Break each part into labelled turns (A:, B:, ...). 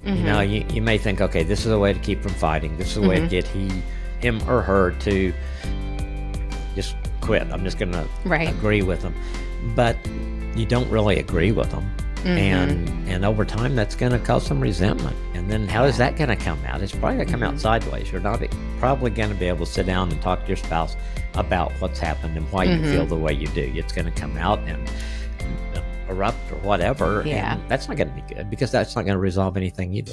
A: You may think, okay, this is a way to keep from fighting. This is a way to get him or her to just quit. I'm just going to agree with them. But you don't really agree with them. And over time, that's going to cause some resentment. And then how is that going to come out? It's probably going to come out sideways. You're not probably going to be able to sit down and talk to your spouse about what's happened and why you feel the way you do. It's going to come out and erupt or whatever. And that's not going to be good because that's not going to resolve anything either.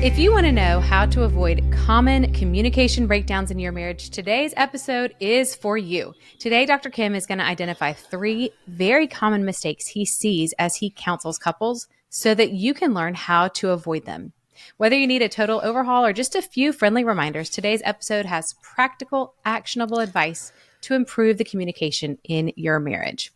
B: If you want to know how to avoid common communication breakdowns in your marriage, today's episode is for you. Today, Dr. Kim is going to identify 3 very common mistakes he sees as he counsels couples so that you can learn how to avoid them. Whether you need a total overhaul or just a few friendly reminders, today's episode has practical, actionable advice to improve the communication in your marriage.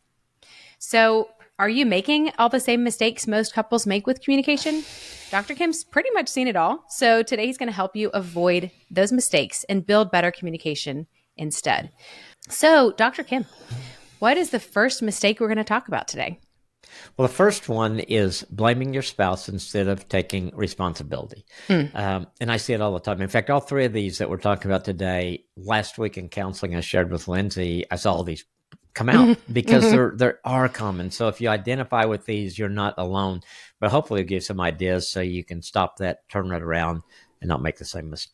B: So, are you making all the same mistakes most couples make with communication? Dr. Kim's pretty much seen it all. So today he's going to help you avoid those mistakes and build better communication instead. So Dr. Kim, what is the first mistake we're going to talk about today?
A: Well, the first one is blaming your spouse instead of taking responsibility. And I see it all the time. In fact, all 3 of these that we're talking about today, last week in counseling I shared with Lindsay, I saw all these come out because there are common. So if you identify with these, you're not alone, but hopefully it'll give you some ideas so you can stop that, turn it around and not make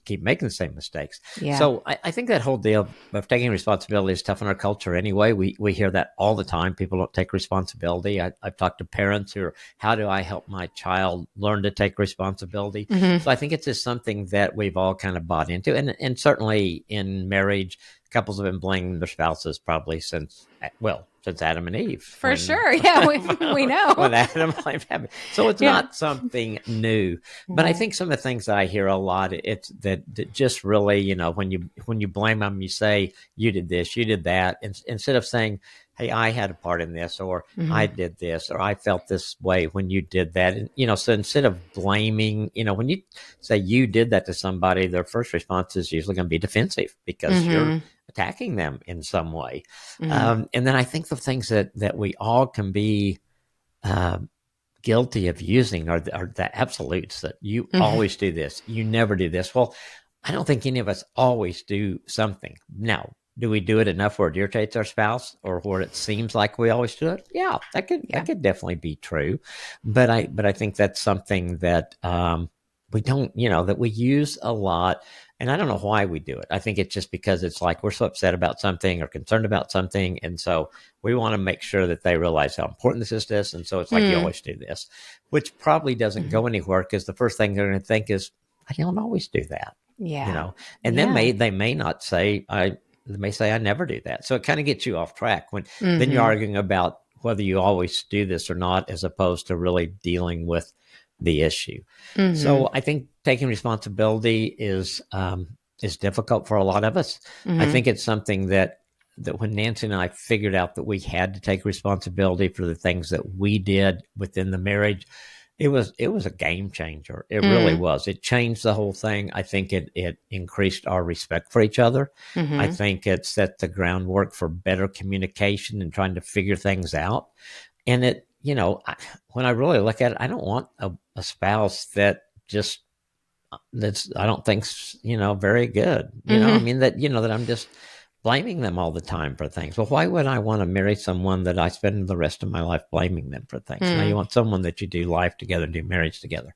A: keep making the same mistakes. Yeah. So I think that whole deal of taking responsibility is tough in our culture anyway. We hear that all the time. People don't take responsibility. I've talked to parents who are, how do I help my child learn to take responsibility? So I think it's just something that we've all kind of bought into. And certainly in marriage, couples have been blaming their spouses probably since Adam and Eve.
B: For sure. Yeah, we know.
A: When Adam and Eve happened. So it's not something new. But I think some of the things that I hear a lot, it's that just really, when you blame them, you say, you did this, you did that. Instead of saying, hey, I had a part in this, or I did this, or I felt this way when you did that. And, so instead of blaming, when you say you did that to somebody, their first response is usually going to be defensive because you're attacking them in some way. And then I think the things that we all can be guilty of using are the absolutes, that you always do this, you never do this. Well, I don't think any of us always do something. Now, do we do it enough where it irritates our spouse or where it seems like we always do it? Yeah, that could definitely be true. But I think that's something that we don't, that we use a lot. And I don't know why we do it. I think it's just because it's like we're so upset about something or concerned about something. And so we want to make sure that they realize how important this is to us. And so it's like, you always do this, which probably doesn't go anywhere because the first thing they're going to think is, I don't always do that.
B: Yeah.
A: And then they may not say, they may say, I never do that. So it kind of gets you off track when then you're arguing about whether you always do this or not, as opposed to really dealing with the issue. So I think taking responsibility is difficult for a lot of us. I think it's something that when Nancy and I figured out that we had to take responsibility for the things that we did within the marriage, it was a game changer. It really was. It changed the whole thing. I think it increased our respect for each other. I think it set the groundwork for better communication and trying to figure things out. And it, when I really look at it, I don't want a spouse that I don't think's, very good. I mean, that I'm just blaming them all the time for things. Well, why would I want to marry someone that I spend the rest of my life blaming them for things? Now you want someone that you do life together, do marriage together.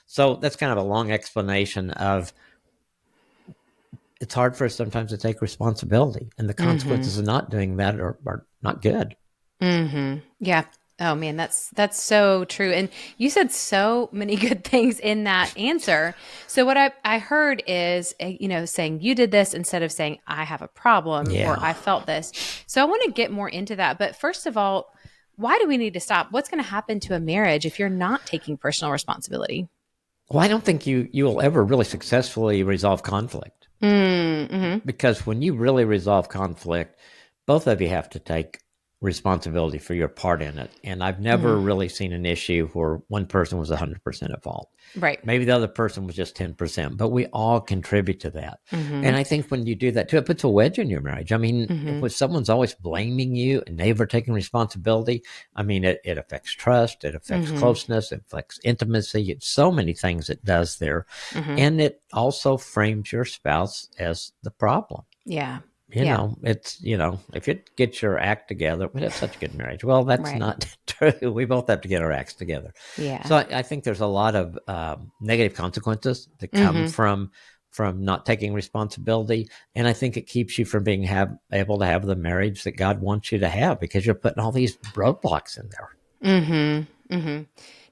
A: So that's kind of a long explanation of it's hard for us sometimes to take responsibility, and the consequences of not doing that are not good.
B: Yeah. Oh man, that's so true. And you said so many good things in that answer. So what I heard is, saying you did this instead of saying I have a problem or I felt this. So I want to get more into that. But first of all, why do we need to stop? What's going to happen to a marriage if you're not taking personal responsibility?
A: Well, I don't think you will ever really successfully resolve conflict. Because when you really resolve conflict, both of you have to take responsibility for your part in it. And I've never really seen an issue where one person was 100% at fault.
B: Right.
A: Maybe the other person was just 10%, but we all contribute to that. And I think when you do that too, it puts a wedge in your marriage. I mean, if someone's always blaming you and never taking responsibility, I mean, it affects trust, it affects closeness, it affects intimacy. It's so many things it does there. And it also frames your spouse as the problem.
B: Yeah.
A: You know, it's, if you get your act together, we have such a good marriage. Well, that's not true. We both have to get our acts together.
B: Yeah.
A: So I think there's a lot of negative consequences that come from not taking responsibility. And I think it keeps you from being able to have the marriage that God wants you to have, because you're putting all these roadblocks in there.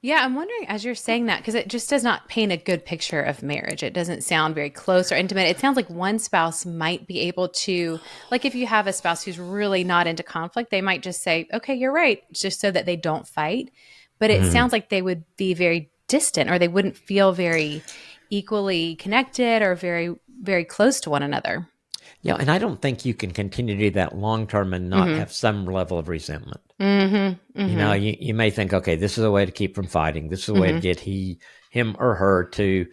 B: Yeah, I'm wondering, as you're saying that, because it just does not paint a good picture of marriage. It doesn't sound very close or intimate. It sounds like one spouse might be able to, like if you have a spouse who's really not into conflict, they might just say, okay, you're right, just so that they don't fight. But it sounds like they would be very distant, or they wouldn't feel very equally connected or very, very close to one another.
A: Yeah, and I don't think you can continue to do that long term and not have some level of resentment. You may think, okay, this is a way to keep from fighting. This is a way to get him or her to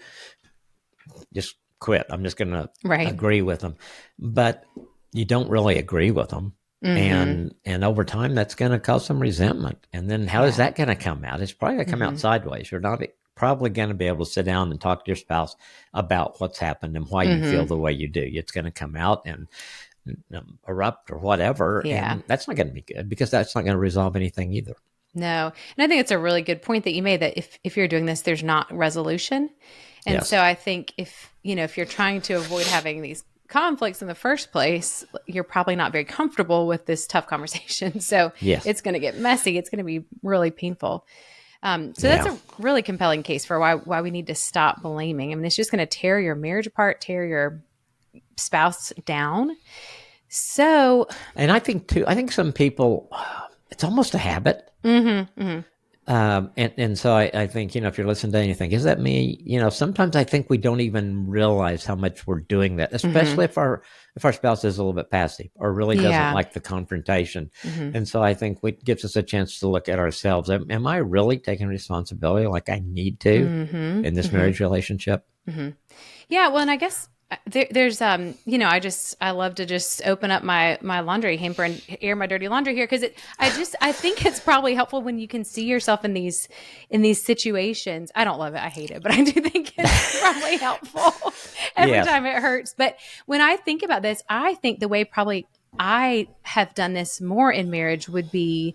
A: just quit. I'm just going to agree with them. But you don't really agree with them. And over time, that's going to cause some resentment. And then how is that going to come out? It's probably going to come out sideways. You're not probably going to be able to sit down and talk to your spouse about what's happened and why you feel the way you do. It's going to come out and erupt or whatever.
B: Yeah.
A: And that's not going to be good, because that's not going to resolve anything either.
B: No. And I think it's a really good point that you made, that if you're doing this, there's not resolution. And so I think if you're trying to avoid having these conflicts in the first place, you're probably not very comfortable with this tough conversation. So it's going to get messy. It's going to be really painful. So that's a really compelling case for why we need to stop blaming. I mean, it's just going to tear your marriage apart, tear your spouse down. So, and
A: I think some people, it's almost a habit. And so I think, if you're listening to anything, is that me? Sometimes I think we don't even realize how much we're doing that, especially if our spouse is a little bit passive or really doesn't like the confrontation. And so I think it gives us a chance to look at ourselves. Am I really taking responsibility like I need to in this marriage relationship?
B: Yeah. Well, and I guess there's I love to just open up my laundry hamper and air my dirty laundry here, because I think it's probably helpful when you can see yourself in these situations. I don't love it, I hate it, but I do think it's probably helpful every time it hurts. But when I think about this, I think the way probably I have done this more in marriage would be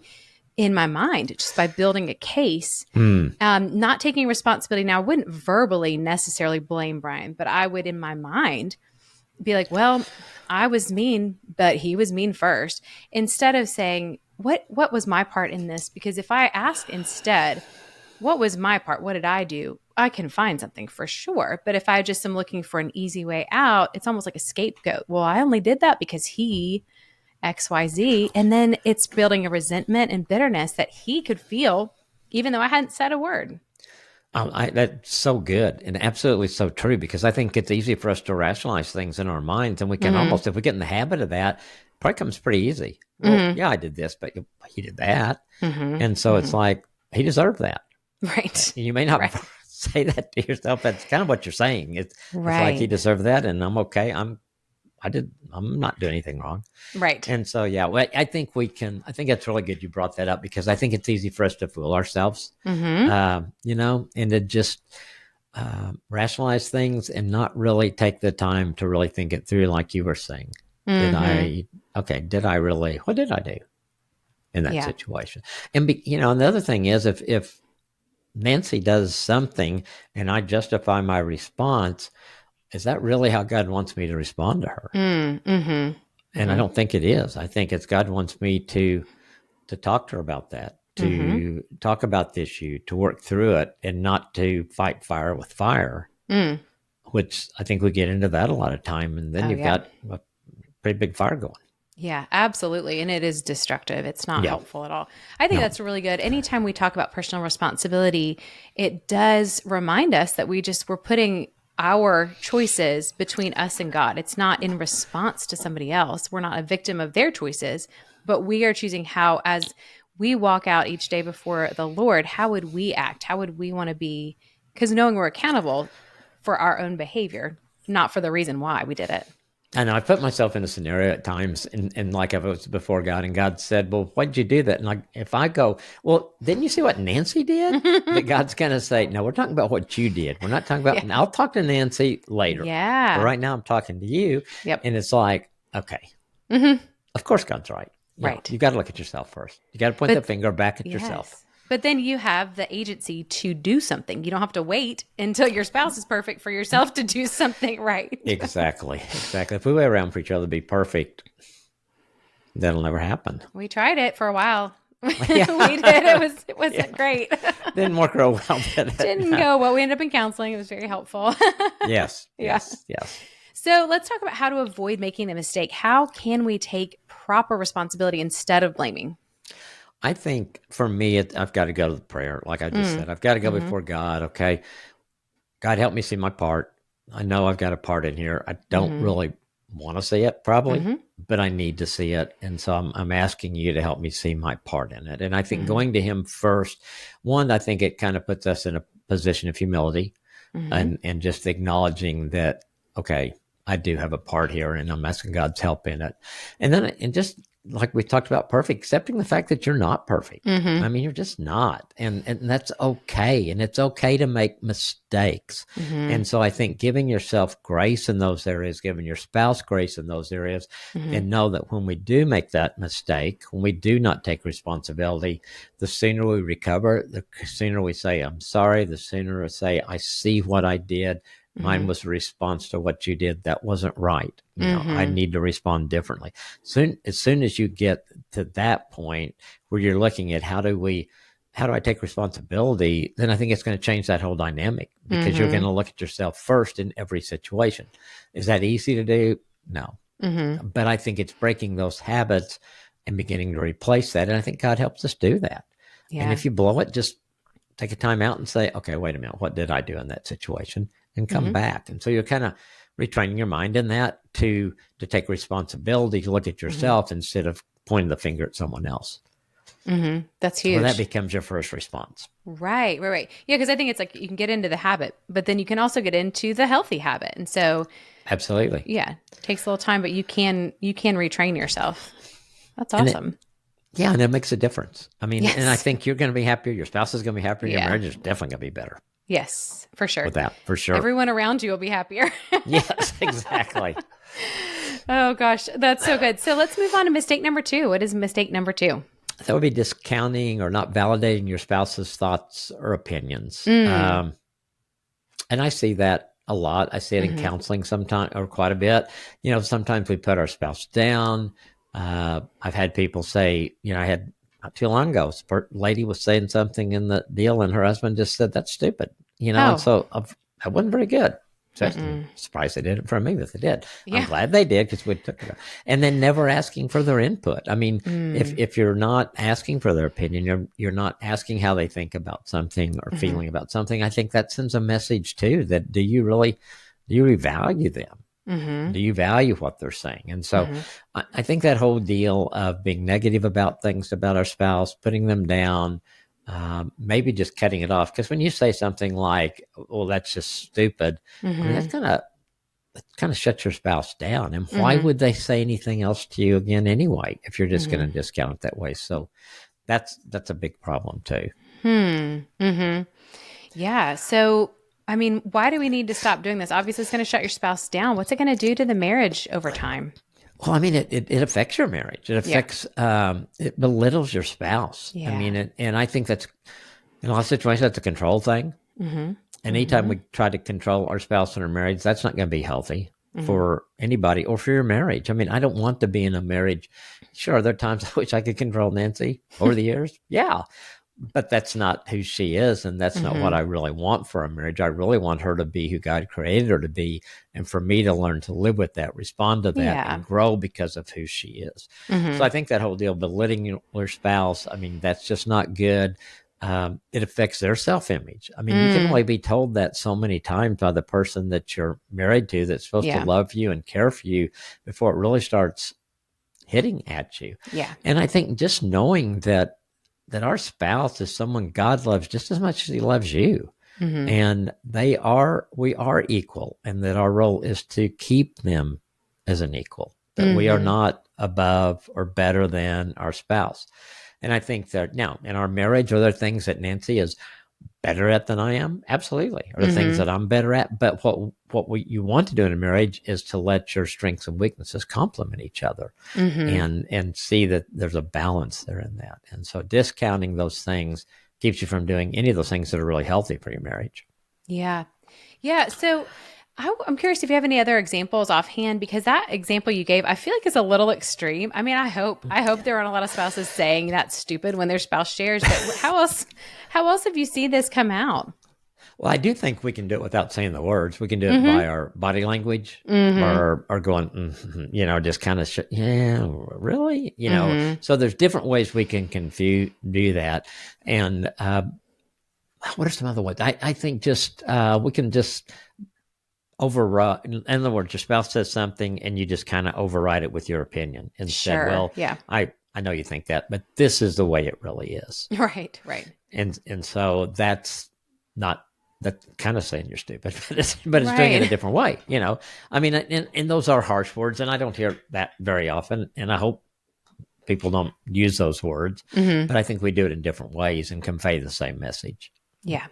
B: in my mind, just by building a case, not taking responsibility. Now, I wouldn't verbally necessarily blame Brian, but I would in my mind be like, well, I was mean, but he was mean first, instead of saying, what was my part in this? Because if I ask instead, what was my part? What did I do? I can find something for sure. But if I just am looking for an easy way out, it's almost like a scapegoat. Well, I only did that because he XYZ. And then it's building a resentment and bitterness that he could feel, even though I hadn't said a word.
A: That's so good and absolutely so true, because I think it's easy for us to rationalize things in our minds, and we can almost, if we get in the habit of that, it probably comes pretty easy. Well, yeah, I did this, but he did that. And so it's like, he deserved that.
B: Right.
A: You may not say that to yourself. That's kind of what you're saying. It's like, he deserved that, and I'm okay. I'm not doing anything wrong.
B: Right.
A: And so, I think that's really good you brought that up, because I think it's easy for us to fool ourselves, and to just rationalize things and not really take the time to really think it through, like you were saying. What did I do in that situation? And, and the other thing is, if Nancy does something and I justify my response, is that really how God wants me to respond to her? And I don't think it is. I think it's God wants me to talk to her about that, to talk about the issue, to work through it, and not to fight fire with fire, which I think we get into that a lot of time. And then you've got a pretty big fire going.
B: Yeah, absolutely. And it is destructive. It's not helpful at all. I think that's really good. Anytime we talk about personal responsibility, it does remind us that we're putting our choices between us and God. It's not in response to somebody else. We're not a victim of their choices. but we are choosing how, as we walk out each day before the Lord, how would we act? How would we want to be? Because knowing we're accountable for our own behavior, not for the reason why we did it.
A: And I put myself in a scenario at times, and like I was before God, and God said, well, why did you do that? And like, if I go, well, didn't you see what Nancy did? That God's going to say, no, we're talking about what you did. We're not talking about, and I'll talk to Nancy later.
B: Yeah.
A: But right now I'm talking to you.
B: Yep.
A: And it's like, okay, of course God's right.
B: Right.
A: You got to look at yourself first. You got to point the finger back at yourself.
B: But then you have the agency to do something. You don't have to wait until your spouse is perfect for yourself to do something right.
A: Exactly. If we wait around for each other to be perfect, that'll never happen.
B: We tried it for a while. We did. It wasn't great.
A: Didn't work real well, did it?
B: Didn't go well. We ended up in counseling. It was very helpful.
A: Yes.
B: So let's talk about how to avoid making the mistake. How can we take proper responsibility instead of blaming?
A: I think for me, I've got to go to the prayer. Like I just said, I've got to go before God. Okay. God, help me see my part. I know I've got a part in here. I don't really want to see it probably, but I need to see it. And so I'm asking you to help me see my part in it. And I think going to him first, one, I think it kind of puts us in a position of humility and just acknowledging that, okay, I do have a part here and I'm asking God's help in it. And then, and just like we talked about perfect, accepting the fact that you're not perfect. I mean, you're just not. And that's okay. And it's okay to make mistakes. And so I think giving yourself grace in those areas, giving your spouse grace in those areas, and know that when we do make that mistake, when we do not take responsibility, the sooner we recover, the sooner we say, I'm sorry, the sooner we say, I see what I did. Mine was a response to what you did. That wasn't right. You know, I need to respond differently. As soon as you get to that point where you're looking at how do I take responsibility, then I think it's going to change that whole dynamic because you're going to look at yourself first in every situation. Is that easy to do? No. But I think it's breaking those habits and beginning to replace that. And I think God helps us do that. Yeah. And if you blow it, just take a time out and say, okay, wait a minute. What did I do in that situation? And come back. And so you're kind of retraining your mind in that to take responsibility, to look at yourself instead of pointing the finger at someone else.
B: That's huge.
A: Well, that becomes your first response.
B: Right. Yeah, because I think it's like you can get into the habit, but then you can also get into the healthy habit. And so
A: absolutely.
B: Yeah. It takes a little time, but you can retrain yourself. That's awesome.
A: And it makes a difference. I mean, and I think you're going to be happier. Your spouse is going to be happier. Your marriage is definitely going to be better.
B: Yes, for sure.
A: With that, for sure.
B: Everyone around you will be happier.
A: Yes, exactly.
B: Oh, gosh. That's so good. So let's move on to mistake number 2. What is mistake number 2?
A: That would be discounting or not validating your spouse's thoughts or opinions. And I see that a lot. I see it in counseling sometimes, or quite a bit. You know, sometimes we put our spouse down. I've had people say, you know, I had not too long ago, a lady was saying something in the deal and her husband just said, that's stupid. You know, and so I wasn't very good. So I'm surprised they did it for me, but they did. Yeah. I'm glad they did because we took it. And then never asking for their input. I mean, if you're not asking for their opinion, you're not asking how they think about something or feeling about something. I think that sends a message too, that do you really value them? Do you value what they're saying? And so I think that whole deal of being negative about things about our spouse, putting them down, maybe just cutting it off. Because when you say something like, well, that's just stupid, I mean, that's kind of shut your spouse down. And why would they say anything else to you again anyway, if you're just going to discount it that way? So that's a big problem too.
B: Yeah. So I mean, why do we need to stop doing this? Obviously, it's going to shut your spouse down. What's it going to do to the marriage over time?
A: Well, I mean, it affects your marriage. It affects, it belittles your spouse. Yeah. I mean, and I think that's, in a lot of situations, that's a control thing. And anytime we try to control our spouse in our marriage, that's not going to be healthy for anybody or for your marriage. I mean, I don't want to be in a marriage. Sure, there are times I wish I could control Nancy over the years. Yeah. But that's not who she is, and that's not what I really want for a marriage. I really want her to be who God created her to be, and for me to learn to live with that, respond to that, and grow because of who she is. So I think that whole deal, belittling your spouse, I mean, that's just not good. It affects their self-image. I mean, you can only be told that so many times by the person that you're married to that's supposed to love you and care for you before it really starts hitting at you.
B: Yeah.
A: And I think just knowing that our spouse is someone God loves just as much as he loves you. And we are equal, and that our role is to keep them as an equal, that we are not above or better than our spouse. And I think that now in our marriage, are there things that Nancy is better at than I am? Absolutely. Are there things that I'm better at? But you want to do in a marriage is to let your strengths and weaknesses complement each other, and see that there's a balance there in that. And so discounting those things keeps you from doing any of those things that are really healthy for your marriage.
B: Yeah. Yeah. So I'm curious if you have any other examples offhand, because that example you gave, I feel like is a little extreme. I mean, I hope there aren't a lot of spouses saying that's stupid when their spouse shares, but how else have you seen this come out?
A: Well, I do think we can do it without saying the words. We can do it by our body language, or going, just kind of, yeah, really? So there's different ways we can do that. And what are some other ways? I think just we can just override. In other words, your spouse says something and you just kind of override it with your opinion and said, well,
B: yeah.
A: I know you think that, but this is the way it really is.
B: Right.
A: And so that's kind of saying you're stupid, but it's doing it a different way, I mean, and those are harsh words, and I don't hear that very often, and I hope people don't use those words, but I think we do it in different ways and convey the same message.
B: Yeah.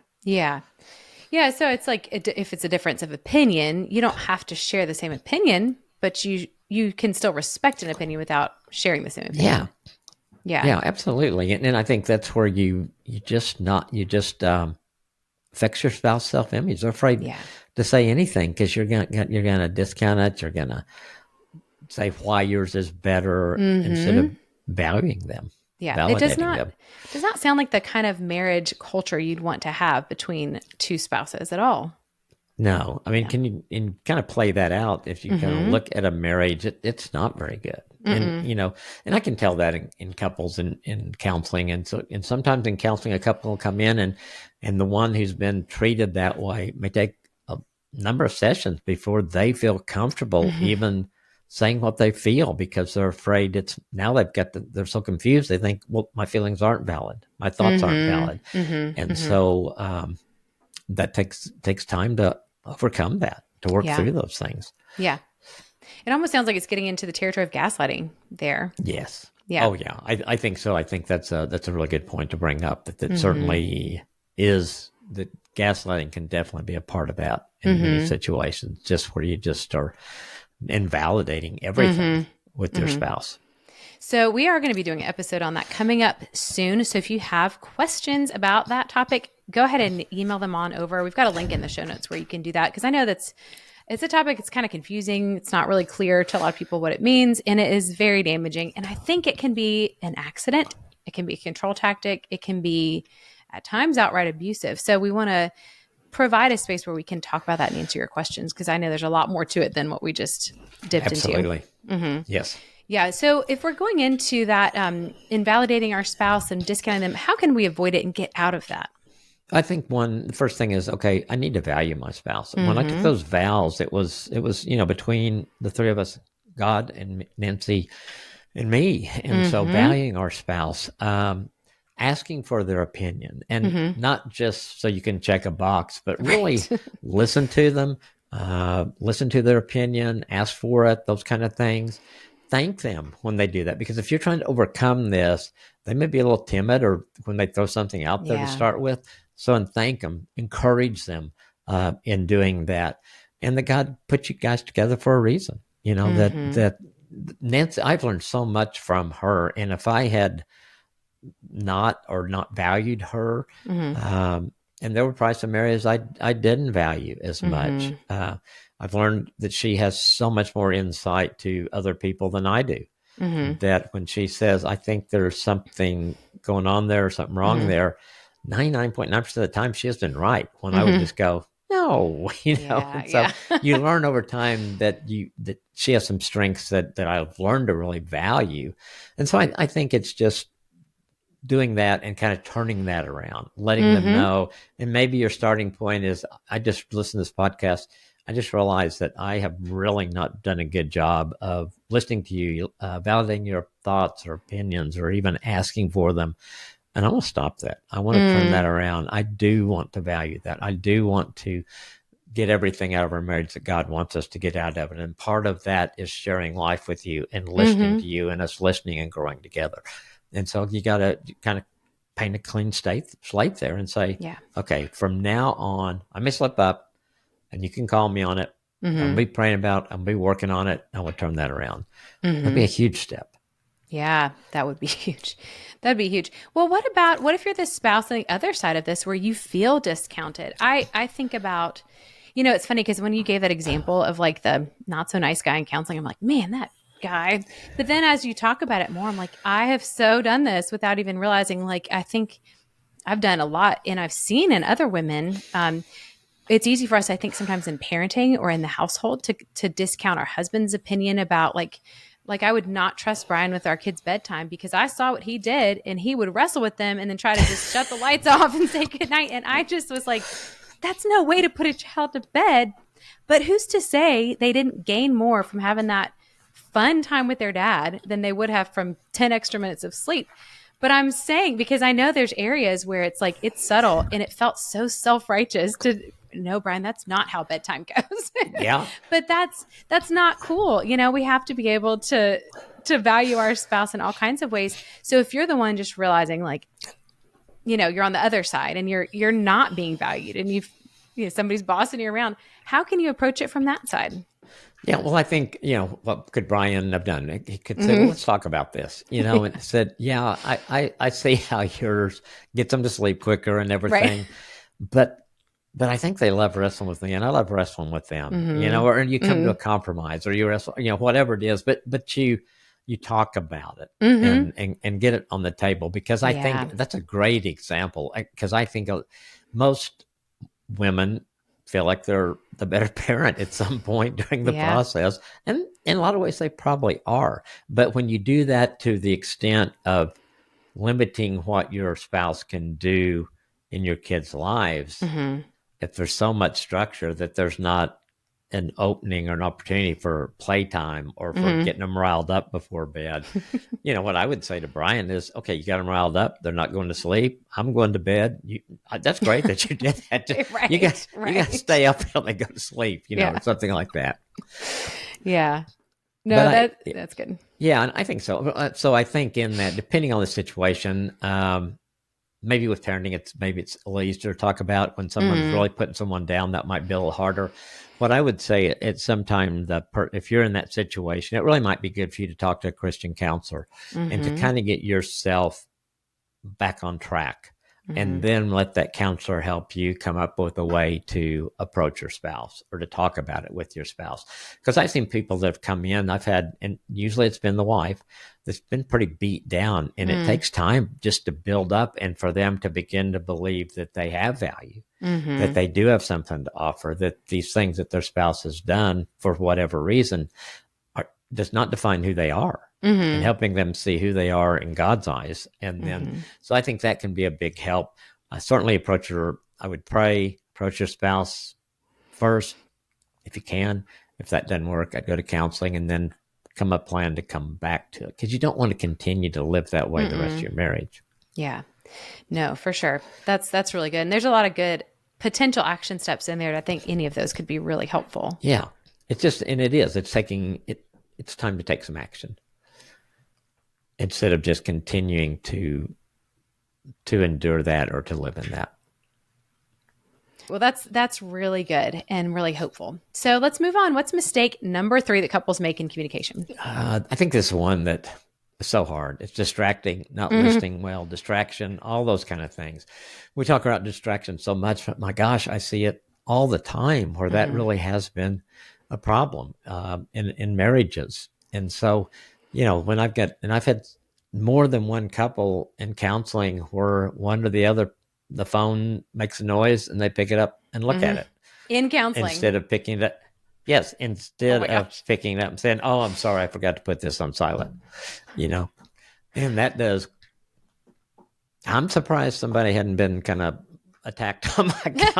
B: So it's like, if it's a difference of opinion, you don't have to share the same opinion, but you can still respect an opinion without sharing the same opinion.
A: Yeah, absolutely. And I think that's where you just affects your spouse's self-image. They're afraid to say anything because you're gonna discount it. You're gonna say why yours is better instead of valuing them.
B: Yeah, it does not sound like the kind of marriage culture you'd want to have between two spouses at all.
A: No, I mean, can you kind of play that out? If you kind of look at a marriage, it's not very good. And, and I can tell that in couples in counseling. And sometimes in counseling, a couple will come in and the one who's been treated that way may take a number of sessions before they feel comfortable even saying what they feel, because they're afraid they're so confused. They think, well, my feelings aren't valid. My thoughts aren't valid. And so that takes time to overcome that, to work through those things.
B: Yeah. It almost sounds like it's getting into the territory of gaslighting there.
A: Yes.
B: Yeah.
A: Oh yeah. I think so. I think that's a really good point to bring up, that certainly is, that gaslighting can definitely be a part of that in many situations, just where you just are invalidating everything with your spouse.
B: So we are going to be doing an episode on that coming up soon. So if you have questions about that topic, go ahead and email them on over. We've got a link in the show notes where you can do that, because I know it's a topic that's kind of confusing. It's not really clear to a lot of people what it means, and it is very damaging. And I think it can be an accident. It can be a control tactic. It can be at times outright abusive. So we want to provide a space where we can talk about that and answer your questions, because I know there's a lot more to it than what we just dipped into.
A: Absolutely. Yes.
B: Yeah. So if we're going into that, invalidating our spouse and discounting them, how can we avoid it and get out of that?
A: I think the first thing is, okay, I need to value my spouse. When I took those vows, it was, between the three of us, God and Nancy and me. And so valuing our spouse, asking for their opinion, and not just so you can check a box, but really listen to them, listen to their opinion, ask for it, those kind of things. Thank them when they do that, because if you're trying to overcome this, they may be a little timid, or when they throw something out there to start with. So, and thank them, encourage them in doing that, and that God put you guys together for a reason. That Nancy, I've learned so much from her, and if I had not valued her, and there were probably some areas I didn't value as much. I've learned that she has so much more insight to other people than I do. That when she says, I think there's something going on there or something wrong there, 99.9% of the time she has been right. When I would just go, no, So you learn over time that she has some strengths that I've learned to really value. And so I think it's just doing that and kind of turning that around, letting them know. And maybe your starting point is, I just listened to this podcast. I just realized that I have really not done a good job of listening to you, validating your thoughts or opinions, or even asking for them. And I want to stop that. I want to turn that around. I do want to value that. I do want to get everything out of our marriage that God wants us to get out of it. And part of that is sharing life with you and listening to you and us listening and growing together. And so you got to kind of paint a clean slate there and say, okay, from now on, I may slip up and you can call me on it. I'll be praying about it. I'll be working on it. I will turn that around. That'd be a huge step.
B: Yeah, that would be huge. That'd be huge. Well, what if you're the spouse on the other side of this where you feel discounted? I think about, it's funny because when you gave that example of like the not so nice guy in counseling, I'm like, man, that guy. But then as you talk about it more, I'm like, I have so done this without even realizing, like, I think I've done a lot and I've seen in other women, it's easy for us, I think, sometimes in parenting or in the household to discount our husband's opinion about like I would not trust Brian with our kids' bedtime because I saw what he did and he would wrestle with them and then try to just shut the lights off and say goodnight. And I just was like, that's no way to put a child to bed. But who's to say they didn't gain more from having that fun time with their dad than they would have from 10 extra minutes of sleep? But I'm saying, because I know there's areas where it's like, it's subtle and it felt so self-righteous to no, Brian, that's not how bedtime goes.
A: Yeah.
B: But that's not cool. We have to be able to value our spouse in all kinds of ways. So if you're the one just realizing like, you're on the other side and you're not being valued and somebody's bossing you around, how can you approach it from that side?
A: Yeah, well, I think, what could Brian have done? He could say, well, let's talk about this, and said, yeah, I see how yours gets them to sleep quicker and everything. Right. But I think they love wrestling with me and I love wrestling with them, or you come to a compromise or you wrestle, whatever it is, but you talk about it and get it on the table because I think that's a great example because I think most women feel like they're the better parent at some point during the process. And in a lot of ways, they probably are. But when you do that to the extent of limiting what your spouse can do in your kids' lives, if there's so much structure that there's not an opening or an opportunity for playtime or for getting them riled up before bed. What I would say to Brian is, okay, you got them riled up. They're not going to sleep. I'm going to bed. That's great that you did that.
B: Right,
A: you got to stay up until they go to sleep, or something like that.
B: Yeah. No, that's good.
A: Yeah, and I think so. So I think in that, depending on the situation, maybe with parenting, it's a little easier to talk about. When someone's really putting someone down, that might be a little harder. What I would say, it's sometimes if you're in that situation, it really might be good for you to talk to a Christian counselor and to kind of get yourself back on track. And then let that counselor help you come up with a way to approach your spouse or to talk about it with your spouse. Because I've seen people that have come in, and usually it's been the wife that's been pretty beat down. And it takes time just to build up and for them to begin to believe that they have value, that they do have something to offer, that these things that their spouse has done for whatever reason does not define who they are. And helping them see who they are in God's eyes. And then, so I think that can be a big help. Certainly approach your spouse first, if you can. If that doesn't work, I'd go to counseling and then come up plan to come back to it. Because you don't want to continue to live that way the rest of your marriage.
B: Yeah, no, for sure. That's really good. And there's a lot of good potential action steps in there. I think any of those could be really helpful.
A: Yeah, it's time to take some action. Instead of just continuing to endure that or to live in that.
B: Well, that's really good and really hopeful. So let's move on. What's mistake number 3 that couples make in communication?
A: I think this is one that is so hard. It's distracting, not listening well, distraction, all those kind of things. We talk about distraction so much, but my gosh, I see it all the time where that really has been a problem in marriages. And so, when I've had more than one couple in counseling where one or the other, the phone makes a noise and they pick it up and look at it.
B: In counseling.
A: Instead of picking it up. Yes, instead of picking it up and saying, oh, I'm sorry, I forgot to put this on silent. And that does, I'm surprised somebody hadn't been kind of attacked on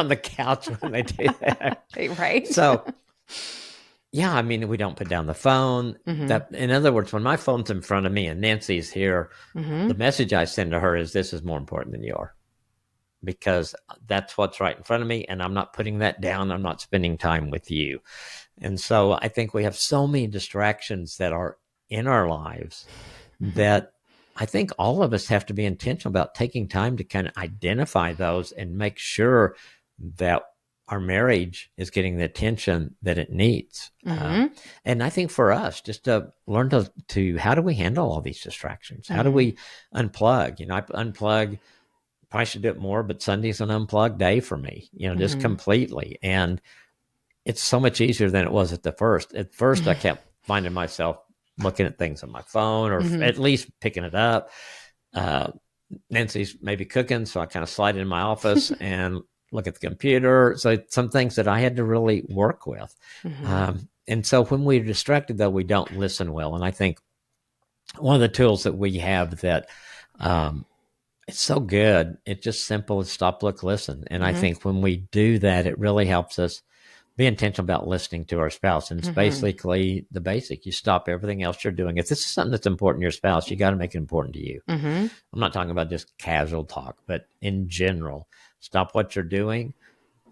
A: the couch when they do that.
B: Right.
A: So, yeah, I mean, we don't put down the phone. That, in other words, when my phone's in front of me and Nancy's here, the message I send to her is, this is more important than you are, because that's what's right in front of me, and I'm not putting that down. I'm not spending time with you. And so I think we have so many distractions that are in our lives that I think all of us have to be intentional about taking time to kind of identify those and make sure that our marriage is getting the attention that it needs. And I think for us, just to learn to how do we handle all these distractions? How do we unplug? I unplug, probably should do it more, but Sunday's an unplugged day for me, just completely. And it's so much easier than it was at the first. At first, I kept finding myself looking at things on my phone, or at least picking it up. Nancy's maybe cooking, so I kind of slide in my office and look at the computer. So some things that I had to really work with. And so when we're distracted, though, we don't listen well. And I think one of the tools that we have that it's so good, it's just simple as stop, look, listen. And I think when we do that, it really helps us be intentional about listening to our spouse. And it's basically the basic. You stop everything else you're doing. If this is something that's important to your spouse, you got to make it important to you. I'm not talking about just casual talk, but in general, stop what you're doing,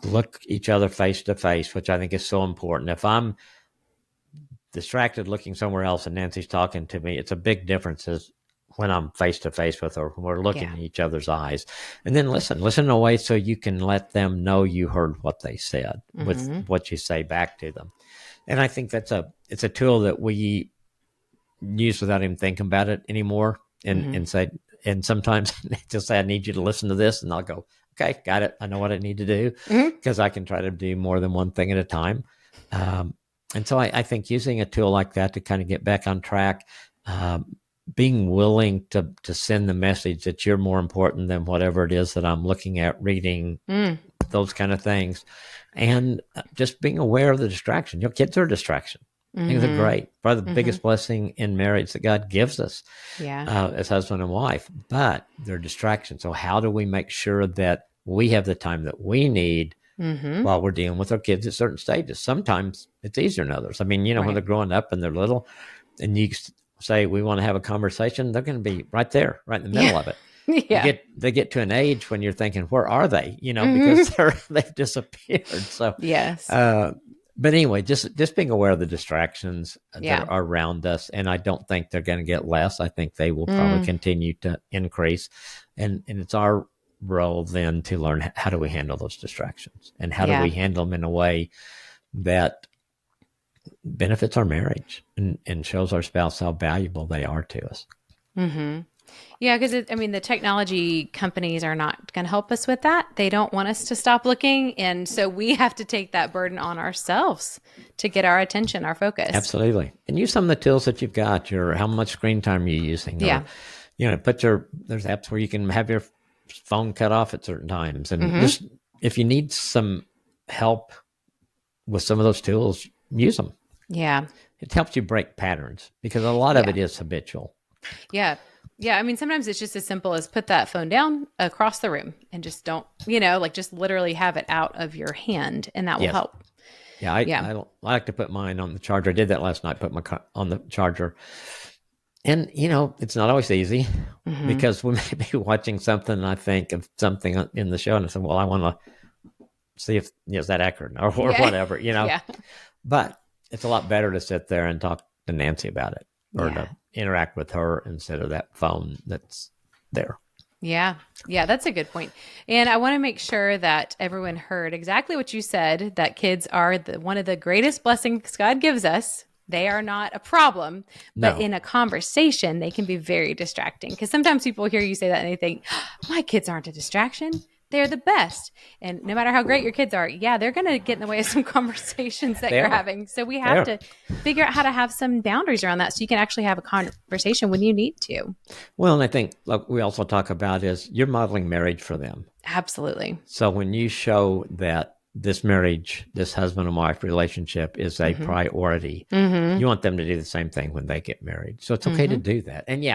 A: look each other face to face, which I think is so important. If I'm distracted looking somewhere else and Nancy's talking to me, it's a big difference as when I'm face to face with her, when we're looking in each other's eyes. And then listen in a way so you can let them know you heard what they said with what you say back to them. And I think it's a tool that we use without even thinking about it anymore. And say, and sometimes they'll say, I need you to listen to this. And I'll go, okay, got it. I know what I need to do, because I can try to do more than one thing at a time. And so I think using a tool like that to kind of get back on track, being willing to send the message that you're more important than whatever it is that I'm looking at, reading, those kind of things. And just being aware of the distraction. Your kids are a distraction. Things are great. Probably the biggest blessing in marriage that God gives us as husband and wife, but they're distractions. So how do we make sure that we have the time that we need while we're dealing with our kids at certain stages? Sometimes it's easier than others. I mean, when they're growing up and they're little and you say, we want to have a conversation, they're going to be right there, right in the middle of it. They get to an age when you're thinking, where are they? Because they've disappeared. So, but anyway, just being aware of the distractions that are around us. And I don't think they're going to get less. I think they will probably continue to increase. And it's our role then to learn, how do we handle those distractions, and how do we handle them in a way that benefits our marriage and shows our spouse how valuable they are to us.
B: Yeah, because the technology companies are not going to help us with that. They don't want us to stop looking. And so we have to take that burden on ourselves to get our attention, our focus.
A: Absolutely. And use some of the tools that you've got, how much screen time you're using. Or, there's apps where you can have your phone cut off at certain times. And just, if you need some help with some of those tools, use them. Yeah. It helps you break patterns, because a lot of it is habitual.
B: Yeah. Yeah. Sometimes it's just as simple as put that phone down across the room and just don't, just literally have it out of your hand, and that will help.
A: Yeah. I like to put mine on the charger. I did that last night, put my on the charger. And, it's not always easy, because we may be watching something and I think of something in the show and I say, well, I want to see if, is that accurate or whatever, But it's a lot better to sit there and talk to Nancy about it, or to interact with her instead of that phone that's there.
B: Yeah. Yeah, that's a good point. And I want to make sure that everyone heard exactly what you said, that kids are one of the greatest blessings God gives us. They are not a problem, but in a conversation, they can be very distracting. Because sometimes people hear you say that and they think, my kids aren't a distraction. They're the best. And no matter how great your kids are, they're going to get in the way of some conversations that you're having. So we have to figure out how to have some boundaries around that, so you can actually have a conversation when you need to.
A: Well, and I think we also talk about is you're modeling marriage for them.
B: Absolutely.
A: So when you show that this marriage, this husband and wife relationship is a priority. You want them to do the same thing when they get married. So it's okay to do that. And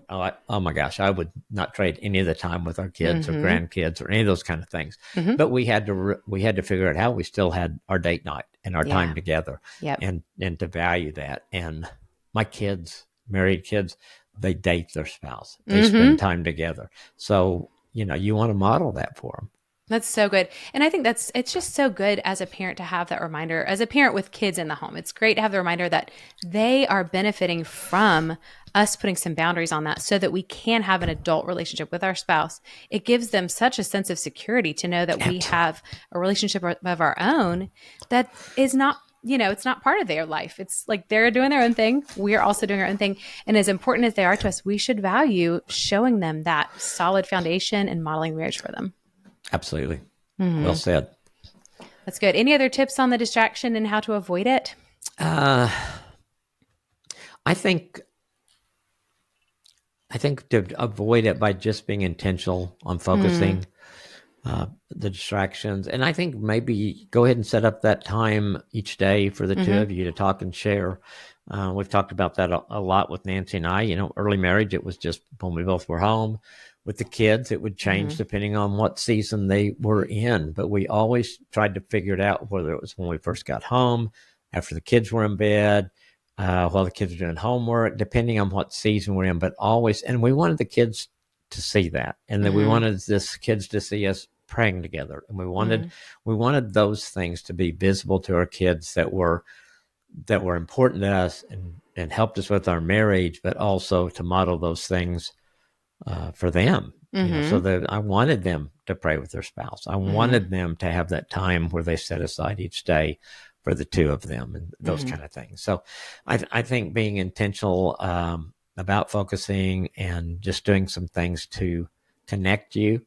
A: oh my gosh, I would not trade any of the time with our kids or grandkids or any of those kind of things. But we had to figure out how we still had our date night and our time together and to value that. And my kids, married kids, they date their spouse. They spend time together. So, you want to model that for them.
B: That's so good. And I think it's just so good as a parent to have that reminder, as a parent with kids in the home. It's great to have the reminder that they are benefiting from us putting some boundaries on that so that we can have an adult relationship with our spouse. It gives them such a sense of security to know that we have a relationship of our own that is not, it's not part of their life. It's like they're doing their own thing. We're also doing our own thing. And as important as they are to us, we should value showing them that solid foundation and modeling marriage for them.
A: Absolutely. Well said.
B: That's good. Any other tips on the distraction and how to avoid it?
A: I think to avoid it by just being intentional on focusing the distractions. And I think maybe go ahead and set up that time each day for the two of you to talk and share. We've talked about that a lot with Nancy and I. Early marriage, it was just when we both were home. With the kids, it would change depending on what season they were in. But we always tried to figure it out, whether it was when we first got home, after the kids were in bed, while the kids were doing homework, depending on what season we're in. But always, and we wanted the kids to see that. And then we wanted kids to see us praying together. And we wanted those things to be visible to our kids that were important to us and helped us with our marriage, but also to model those things for them, so that I wanted them to pray with their spouse. I wanted them to have that time where they set aside each day for the two of them and those kind of things. So I think being intentional about focusing and just doing some things to connect you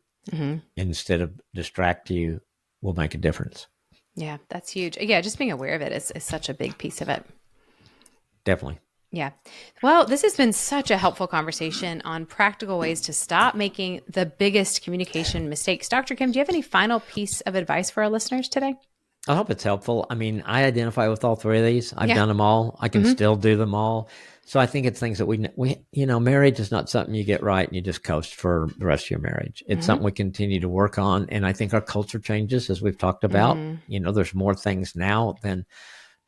A: instead of distract you will make a difference.
B: Yeah, that's huge. Yeah, just being aware of it is such a big piece of it.
A: Definitely.
B: Yeah. Well, this has been such a helpful conversation on practical ways to stop making the biggest communication mistakes. Dr. Kim, do you have any final piece of advice for our listeners today?
A: I hope it's helpful. I mean, I identify with all three of these. I've done them all. I can still do them all. So I think it's things that we marriage is not something you get right and you just coast for the rest of your marriage. It's something we continue to work on. And I think our culture changes, as we've talked about. There's more things now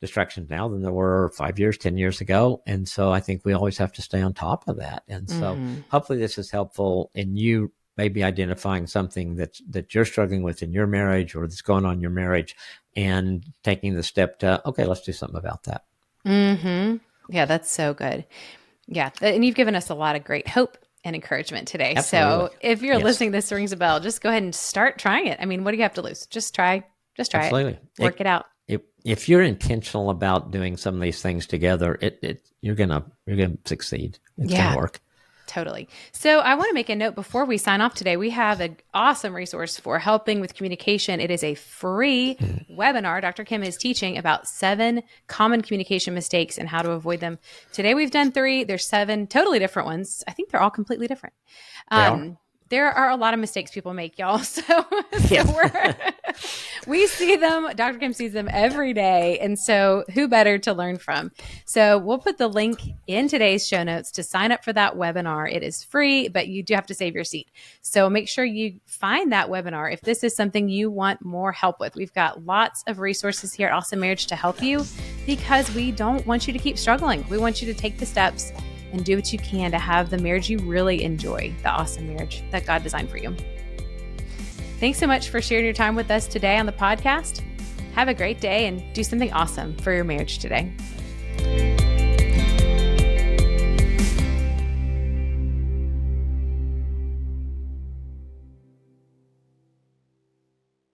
A: distractions now than there were 5 years, 10 years ago. And so I think we always have to stay on top of that. And so hopefully this is helpful in you maybe identifying something that you're struggling with in your marriage or that's going on in your marriage and taking the step to, okay, let's do something about that.
B: Yeah, that's so good. Yeah. And you've given us a lot of great hope and encouragement today.
A: Absolutely.
B: So if you're listening, this rings a bell, just go ahead and start trying it. I mean, what do you have to lose? Just try
A: Absolutely.
B: it. Work it out.
A: If you're intentional about doing some of these things together, you're gonna succeed. It's gonna work.
B: Totally. So I want to make a note before we sign off today. We have an awesome resource for helping with communication. It is a free webinar. Dr. Kim is teaching about 7 common communication mistakes and how to avoid them. Today we've done 3. There's 7 totally different ones. I think they're all completely different. There are a lot of mistakes people make, y'all. So we see them. Dr. Kim sees them every day. And so who better to learn from? So we'll put the link in today's show notes to sign up for that webinar. It is free, but you do have to save your seat. So make sure you find that webinar if this is something you want more help with. We've got lots of resources here at Awesome Marriage to help you because we don't want you to keep struggling. We want you to take the steps and do what you can to have the marriage you really enjoy, the awesome marriage that God designed for you. Thanks so much for sharing your time with us today on the podcast. Have a great day and do something awesome for your marriage today.